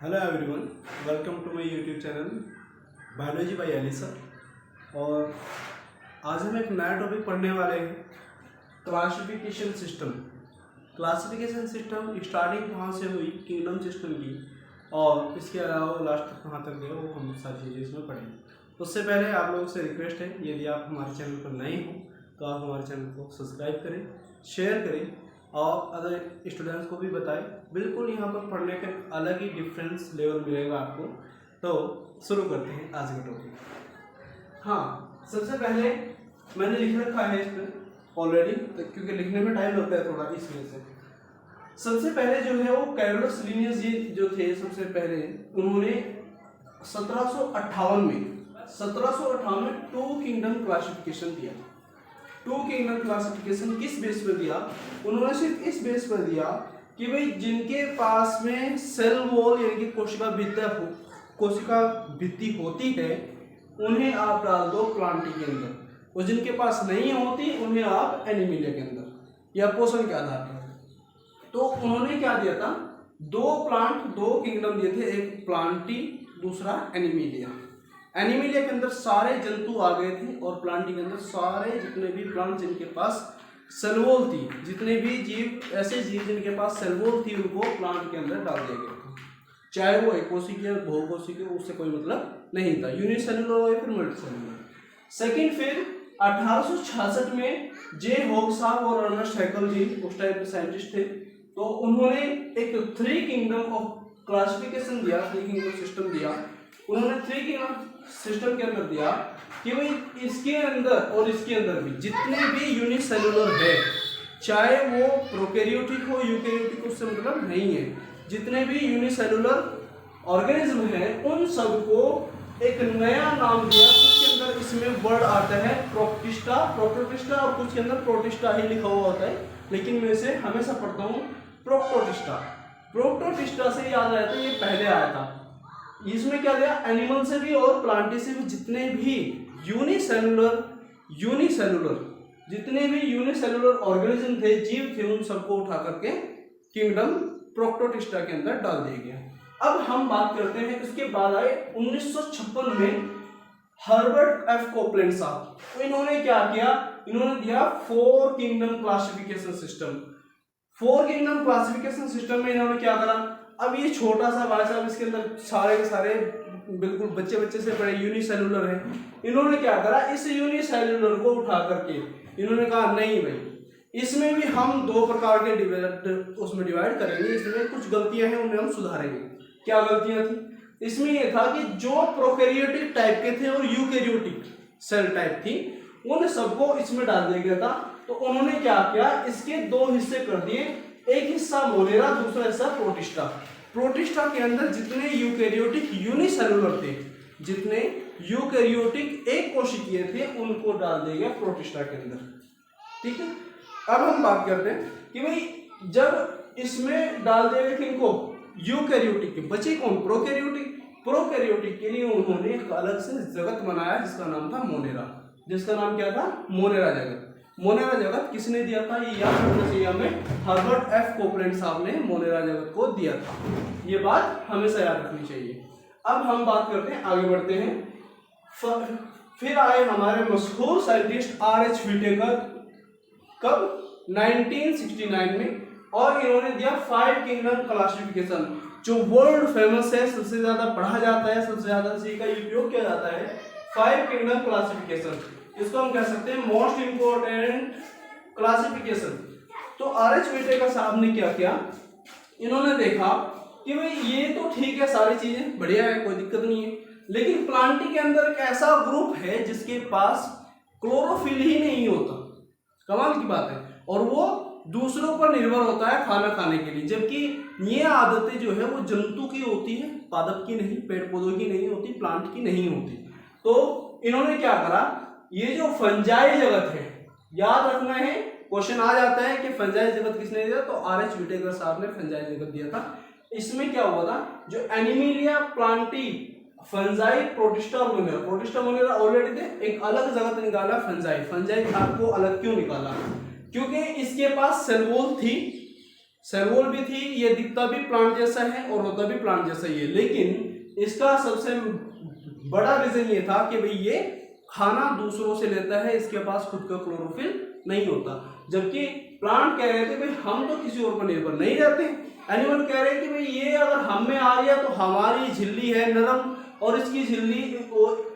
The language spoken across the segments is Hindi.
Hello everyone, welcome to my YouTube channel biology by Ali sir. और आज हम एक नया टॉपिक पढ़ने वाले हैं, classification system. Classification system starting कहाँ से हुई किंगडम सिस्टम की, और इसके अलावा लास्ट तक कहाँ तक गए वो हम सारी चीज़ें इसमें पढ़ेंगे। उससे पहले आप लोगों से रिक्वेस्ट है, यदि आप हमारे चैनल पर नए हो तो आप हमारे चैनल को सब्सक्राइब करें, शेयर करें और अदर स्टूडेंट्स को भी बताएं। बिल्कुल यहाँ पर पढ़ने का अलग ही डिफरेंस लेवल मिलेगा आपको। तो शुरू करते हैं आज का टॉपिक। हाँ, सबसे पहले मैंने लिख रखा है इस पर ऑलरेडी, क्योंकि लिखने में टाइम लगता है थोड़ा, इस वजह से। सबसे पहले जो है वो कैरोलस लिनियस जी जो थे, सबसे पहले उन्होंने 1758 में टू किंगडम क्लासिफिकेशन दिया। टू किंगडम क्लासिफिकेशन किस बेस पर दिया? उन्होंने सिर्फ इस बेस पर दिया कि भाई जिनके पास में सेल वॉल यानी कि कोशिका भित्ति होती है उन्हें आप डाल दो प्लांटी के अंदर, और जिनके पास नहीं होती उन्हें आप एनिमिलिया के अंदर या पोषण के आधार पर। तो उन्होंने क्या दिया था? दो किंगडम दिए थे, एक प्लांटी दूसरा एनिमिलिया। एनिमिलिया के अंदर सारे जंतु आ गए थे और प्लांटी के अंदर सारे जितने भी प्लांट जिनके पास सेलवोल थी, जितने भी जीव ऐसे जीव जिनके पास सेलवोल थी उनको प्लांट के अंदर डाल दिया गया था, चाहे वो एकोसिकिया बहुकोशिकीय, उससे कोई मतलब नहीं था, यूनिसेलुलर हो या फिर मल्टीसेलुलर। सेकेंड, फिर 1866 में जे होग साहब और अर्नेस्ट हैकल जी उस टाइप के साइंटिस्ट थे, तो उन्होंने एक थ्री किंगडम ऑफ क्लासिफिकेशन दिया, थ्री किंगडम सिस्टम दिया। उन्होंने थ्री किंगडम सिस्टम के अंदर दिया कि भाई इसके अंदर और इसके अंदर भी जितने भी यूनिसेलुलर है, चाहे वो प्रोकैरियोटिक हो यूकैरियोटिक, उससे मतलब नहीं है, जितने भी यूनिसेलुलर ऑर्गेनिज्म है उन सबको एक नया नाम दिया। कुछ के अंदर इसमें वर्ड आता है प्रोटिस्टा, और कुछ के अंदर प्रोटिस्टा ही लिखा हुआ होता है, लेकिन मैं इसे हमेशा पढ़ता हूँ प्रोक्टोटिस्टा। प्रोक्टोटिस्टा से याद आया था, ये पहले आया था। इसमें क्या दिया? एनिमल से भी और प्लांटी से भी जितने भी यूनिसेलुलर ऑर्गेनिज्म थे, जीव थे, उन सबको उठा करके किंगडम प्रोक्टोटिस्टा के अंदर डाल दिया गया। अब हम बात करते हैं, इसके बाद आए 1956 में हर्बर्ट एफ कोपलैंड साहब। तो इन्होंने क्या किया? इन्होंने दिया four kingdom classification system. Four kingdom classification system में इन्होंने क्या करा? अब ये छोटा सा भाई साहब, इसके अंदर सारे के सारे बिल्कुल बच्चे से बड़े यूनिसेलुलर हैं। इन्होंने क्या करा? इस यूनिसेलुलर को उठा करके इन्होंने कहा नहीं भाई, इसमें भी हम दो प्रकार के डिवाइड करेंगे, इसमें कुछ गलतियां हैं उन्हें हम सुधारेंगे। क्या गलतियां थी? इसमें यह था कि जो प्रोकैरियोटिक टाइप के थे और यूकैरियोटिक सेल टाइप थी, उन सबको इसमें डाल दिया गया था। तो उन्होंने क्या किया? इसके दो हिस्से कर दिए, एक हिस्सा मोनेरा, दूसरा हिस्सा प्रोटिस्टा। प्रोटिस्टा के अंदर जितने यूकैरियोटिक यूनिसेलुलर थे, जितने यूकैरियोटिक एक कोशिकीय थे, उनको डाल दिया गया प्रोटिस्टा के अंदर। ठीक है, अब हम बात करते हैं कि भाई जब इसमें डाल दिया गया किनको? यूकैरियोटिक के, बचे कौन? प्रोकैरियोटिक के लिए उन्होंने एक अलग से जगत बनाया जिसका नाम था मोनेरा। जिसका नाम क्या था? मोनेरा जगत। मोनेरा जगत किसने दिया था? ये याद रखना चाहिए हमें, हर्बर्ट एफ कोपलैंड साहब ने मोनेरा जगत को दिया था। ये बात हमेशा याद रखनी चाहिए। अब हम बात करते हैं, आगे बढ़ते हैं। फिर आए हमारे मशहूर साइंटिस्ट आर.एच. व्हिटेकर। कब? 1969 में। और इन्होंने दिया फाइव किंगडम क्लासिफिकेशन, जो वर्ल्ड फेमस है, सबसे ज्यादा पढ़ा जाता है, सबसे ज्यादा इसी का उपयोग किया जाता है। फाइव किंगडम क्लासिफिकेशन, इसको हम कह सकते हैं मोस्ट इंपोर्टेंट क्लासिफिकेशन। तो आर.एच. व्हिटेकर साहब ने क्या किया? इन्होंने देखा कि भाई ये तो ठीक है, सारी चीजें बढ़िया है, कोई दिक्कत नहीं है, लेकिन प्लांटी के अंदर एक ऐसा ग्रुप है जिसके पास क्लोरोफिल ही नहीं होता। कमाल की बात है, और वो दूसरों पर निर्भर होता है खाना खाने के लिए, जबकि ये आदतें जो है वो जंतु की होती है, पादप की नहीं, पेड़ पौधों की नहीं होती, प्लांट की नहीं होती। तो इन्होंने क्या करा? ये जो फंजाई जगत है, याद रखना है, क्वेश्चन आ जाता है कि फंजाई जगत किसने दिया? तो आर.एच. व्हिटेकर साहब ने फंजाई जगत दिया था। इसमें क्या हुआ था? जो एनिमिलिया, प्लांटी, फंजाई, प्रोटिस्टा और मोनेरा ऑलरेडी थे, एक अलग जगत निकाला फंजाई। फंजाई को अलग क्यों निकाला? क्योंकि इसके पास सेल वॉल थी सेल वॉल भी थी, ये दिखता भी प्लांट जैसा है और होता भी प्लांट जैसा ही है, लेकिन इसका सबसे बड़ा रीजन ये था कि भाई ये खाना दूसरों से लेता है, इसके पास खुद का क्लोरोफिल नहीं होता। जबकि प्लांट कह रहे थे भाई हम तो किसी और पर निर्भर नहीं रहते, एनिमल कह रहे हैं कि भाई ये अगर हम में आ गया तो हमारी झिल्ली है नरम और इसकी झिल्ली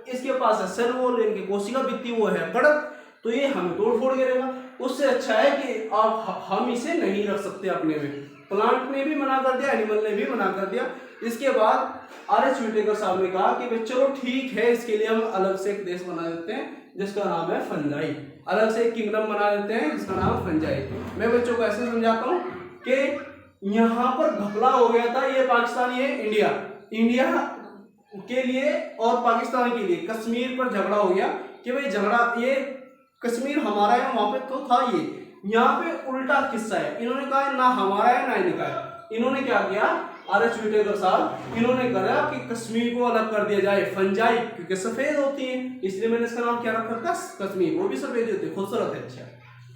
इसके पास है सेल वॉल, इनकी कोशिका भित्ति वो है कड़क, तो ये हमें तोड़ फोड़ करेगा। उससे अच्छा है कि आप हम इसे नहीं रख सकते अपने में। प्लांट ने भी मना कर दिया, एनिमल ने भी मना कर दिया। इसके बाद आर.एच. व्हिटेकर साहब ने कहा कि भाई चलो ठीक है, इसके लिए हम अलग से एक देश बना देते हैं जिसका नाम है फंजाई, अलग से एक किंगडम बना देते हैं जिसका नाम है फंजाई। मैं बच्चों को ऐसे समझाता हूँ कि यहाँ पर घपला हो गया था, ये पाकिस्तान ये इंडिया के लिए और पाकिस्तान के लिए कश्मीर पर झगड़ा हो गया कि भाई झगड़ा ये कश्मीर हमारा है, वहां पे तो था ये, यहाँ पे उल्टा किस्सा है, इन्होंने कहा ना हमारा है ना इनका है। इन्होंने क्या किया, आर.एच. व्हिटेकर साहब इन्होंने कहा कि कश्मीर को अलग कर दिया जाए, फंजाई क्योंकि सफेद होती है इसलिए मैंने इसका नाम क्या रखा था कश्मीर, वो भी सफेद होती है, खूबसूरत है। अच्छा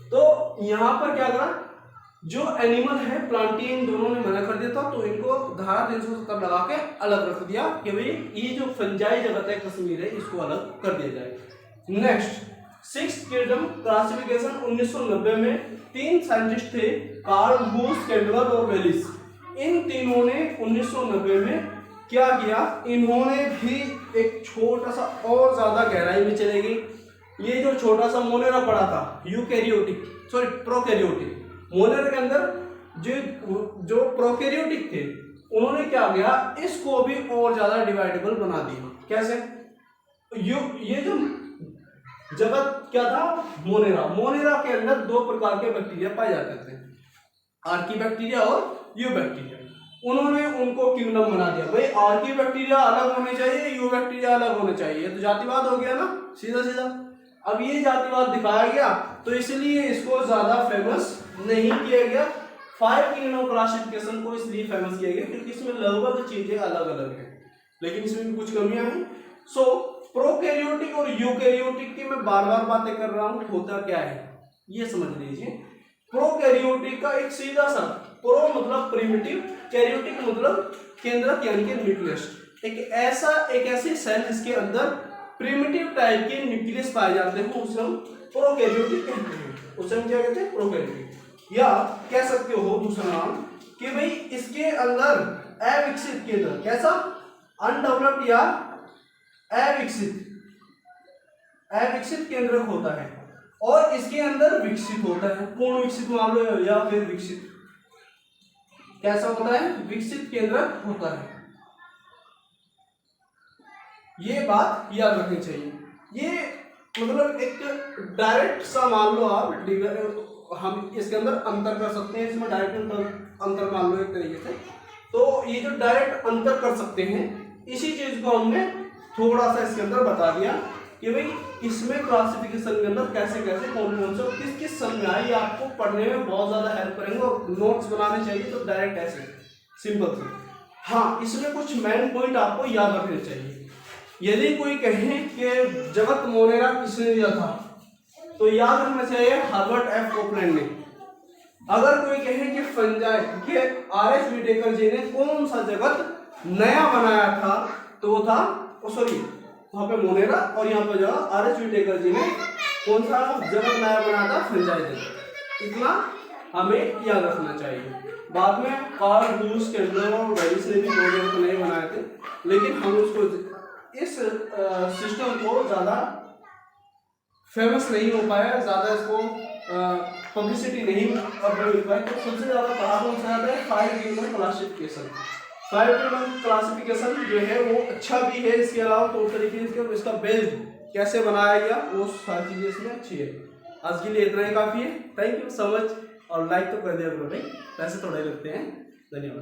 तो यहाँ पर क्या करा, जो एनिमल है प्लांटिंग दोनों ने मना कर दिया था, तो इनको धारा 370 लगा के अलग रख दिया कि भाई ये जो फंजाई जगत है कश्मीर है इसको अलग कर दिया जाए। नेक्स्ट सिक्स्थ किंगडम क्लासिफिकेशन 1990 में 3 साइंटिस्ट थे, कार्ल बूस, कैम्पबेल और वेलिस। इन तीनों ने 1990 में क्या किया, इन्होंने भी एक छोटा सा और ज्यादा गहराई में चले गई। ये जो छोटा सा मोनेरा पड़ा था प्रोकैरियोटिक, मोनेरा के अंदर जो प्रोकैरियोटिक थे उन्होंने क्या किया, इसको भी और ज्यादा डिवाइडेबल बना दिया। कैसे, ये जो जगत क्या था, मोनेरा के अंदर 2 प्रकार के बैक्टीरिया पाए जाते थे, आर्की बैक्टीरिया और यू बैक्टीरिया। उन्होंने उनको किंगडम बना दिया, भाई आर्की बैक्टीरिया अलग होने चाहिए, यू बैक्टीरिया अलग होने चाहिए, तो जातिवाद हो गया ना सीधा सीधा। अब ये जातिवाद दिखाया गया तो इसलिए इसको ज्यादा फेमस नहीं किया गया। 5 किंगडम क्लासिफिकेशन को इसलिए फेमस किया गया क्योंकि इसमें लगभग चीजें अलग अलग है, लेकिन इसमें भी कुछ कमियां हैं। सो प्रोकैरियोटिक और यूकैरियोटिक की मैं बार बार बातें कर रहा हूं, होता क्या है ये समझ लीजिए। प्रोकैरियोटिक का एक सीधा सा, प्रो मतलब प्रिमिटिव, कैरियोटिक मतलब केंद्रक यानी कि न्यूक्लियस, एक ऐसी सेल जिसके अंदर प्रिमिटिव टाइप के न्यूक्लियस पाए जाते हैं उसे हम प्रोकैरियोटिक कहते हैं, उसे हम क्या कहते हैं प्रोकैरियोटिक। या कह सकते हो दूसरा नाम कि भाई इसके अंदर अविकसित केंद्र, कैसा, अनडेवलप्ड या अविकसित केंद्रक होता है, और इसके अंदर विकसित होता है, पूर्ण विकसित मान लो या फिर विकसित, कैसा होता है, विकसित केंद्रक होता है। ये बात याद रखनी चाहिए। ये मतलब एक डायरेक्ट सा मान लो आप, हम इसके अंदर अंतर कर सकते हैं, इसमें डायरेक्ट अंतर मान लो एक तरीके से, तो ये जो डायरेक्ट अंतर कर सकते हैं इसी चीज को हमने थोड़ा सा इसके अंदर बता दिया कि भाई इसमें क्लासिफिकेशन के अंदर कैसे कैसे कौन से किस किस संज्ञाएं आपको पढ़ने में बहुत ज्यादा हेल्प करेंगे, और नोट्स बनाने चाहिए तो डायरेक्ट ऐसे सिंपल से। हाँ, इसमें कुछ मेन पॉइंट आपको याद रखने चाहिए। यदि कोई कहे कि जगत मोनेरा किसने दिया था, तो याद रखना चाहिए हार्वर्ड एफ कोपलैंड ने। अगर कोई कहे कि फंजाई के आर.एच. व्हिटेकर जी ने कौन सा जगत नया बनाया था, तो वो था वहां पे मोनेरा, और यहाँ पे जो आर.एच. व्हिटेकर जी ने कौन सा जगत नया बनाया था, फंजाई जगत। इतना हमें याद रखना चाहिए। बाद में कार्ल बूस, कैम्पबेल और वेलिस ने भी 2 जगत नए बनाए थे, लेकिन हम उसको इस सिस्टम को ज्यादा फेमस नहीं हो पाया, ज्यादा इसको पब्लिसिटी नहीं मिल पाई। तो सबसे ज्यादा पढ़ा कौन सा आता है, 5 किंगडम क्लासिफिकेशन। 5 किंगडम क्लासिफिकेशन जो है वो अच्छा भी है, इसके अलावा तो तरीके से इसका बेस कैसे बनाया गया वो सारी चीजें इसमें अच्छी है। आज के लिए इतना ही काफी है। थैंक यू सो मच, और लाइक तो कर दिया करो भाई, पैसे थोड़े लगते हैं। धन्यवाद।